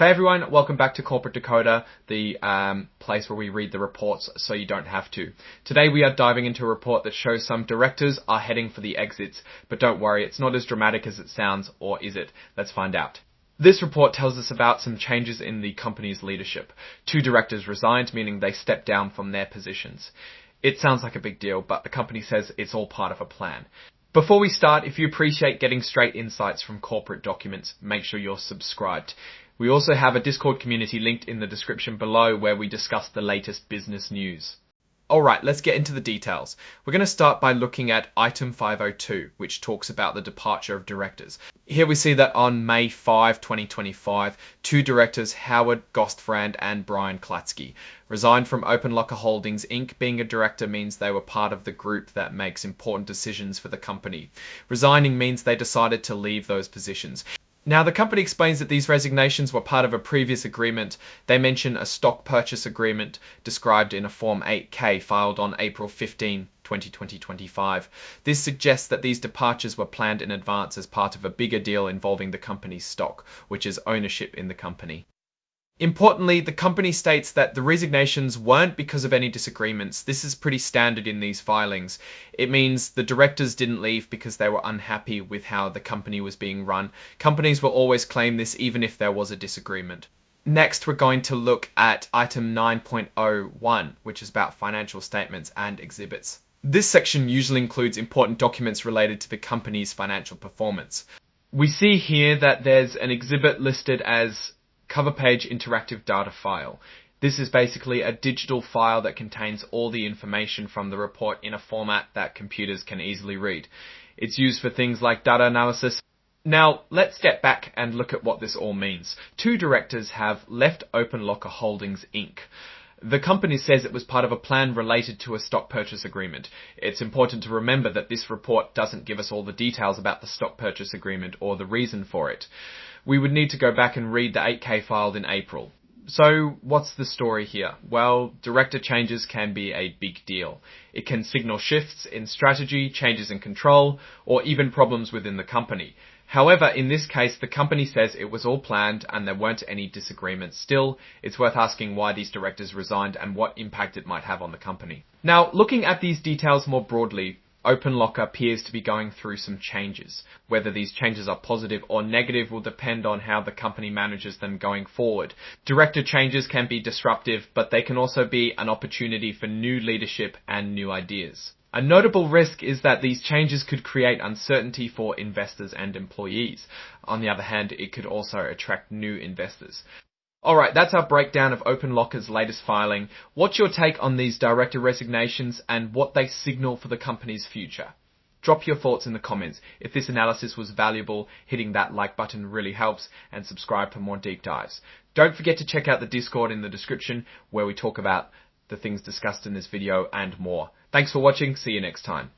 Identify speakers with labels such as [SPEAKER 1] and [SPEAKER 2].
[SPEAKER 1] Hey everyone, welcome back to Corporate Decoder, the place where we read the reports so you don't have to. Today we are diving into a report that shows some directors are heading for the exits, but don't worry, it's not as dramatic as it sounds, or is it? Let's find out. This report tells us about some changes in the company's leadership. 2 directors resigned, meaning they stepped down from their positions. It sounds like a big deal, but the company says it's all part of a plan. Before we start, if you appreciate getting straight insights from corporate documents, make sure you're subscribed. We also have a Discord community linked in the description below where we discuss the latest business news. Alright, let's get into the details. We're going to start by looking at item 502, which talks about the departure of directors. Here we see that on May 5, 2025, 2 directors, Howard Gostfrand and Brian Klatsky, resigned from OpenLocker Holdings Inc. Being a director means they were part of the group that makes important decisions for the company. Resigning means they decided to leave those positions. Now, the company explains that these resignations were part of a previous agreement. They mention a stock purchase agreement described in a Form 8K filed on April 15, 2025. This suggests that these departures were planned in advance as part of a bigger deal involving the company's stock, which is ownership in the company. Importantly, the company states that the resignations weren't because of any disagreements. This is pretty standard in these filings. It means the directors didn't leave because they were unhappy with how the company was being run. Companies will always claim this even if there was a disagreement. Next, we're going to look at item 9.01, which is about financial statements and exhibits. This section usually includes important documents related to the company's financial performance. We see here that there's an exhibit listed as cover page interactive data file. This is basically a digital file that contains all the information from the report in a format that computers can easily read. It's used for things like data analysis. Now, let's step back and look at what this all means. 2 directors have left OpenLocker Holdings Inc. The company says it was part of a plan related to a stock purchase agreement. It's important to remember that this report doesn't give us all the details about the stock purchase agreement or the reason for it. We would need to go back and read the 8K filed in April. So what's the story here? Well, director changes can be a big deal. It can signal shifts in strategy, changes in control, or even problems within the company. However, in this case, the company says it was all planned and there weren't any disagreements. Still, it's worth asking why these directors resigned and what impact it might have on the company. Now, looking at these details more broadly, OpenLocker appears to be going through some changes. Whether these changes are positive or negative will depend on how the company manages them going forward. Director changes can be disruptive, but they can also be an opportunity for new leadership and new ideas. A notable risk is that these changes could create uncertainty for investors and employees. On the other hand, it could also attract new investors. Alright, that's our breakdown of OpenLocker's latest filing. What's your take on these director resignations and what they signal for the company's future? Drop your thoughts in the comments. If this analysis was valuable, hitting that like button really helps, and subscribe for more deep dives. Don't forget to check out the Discord in the description where we talk about the things discussed in this video and more. Thanks for watching. See you next time.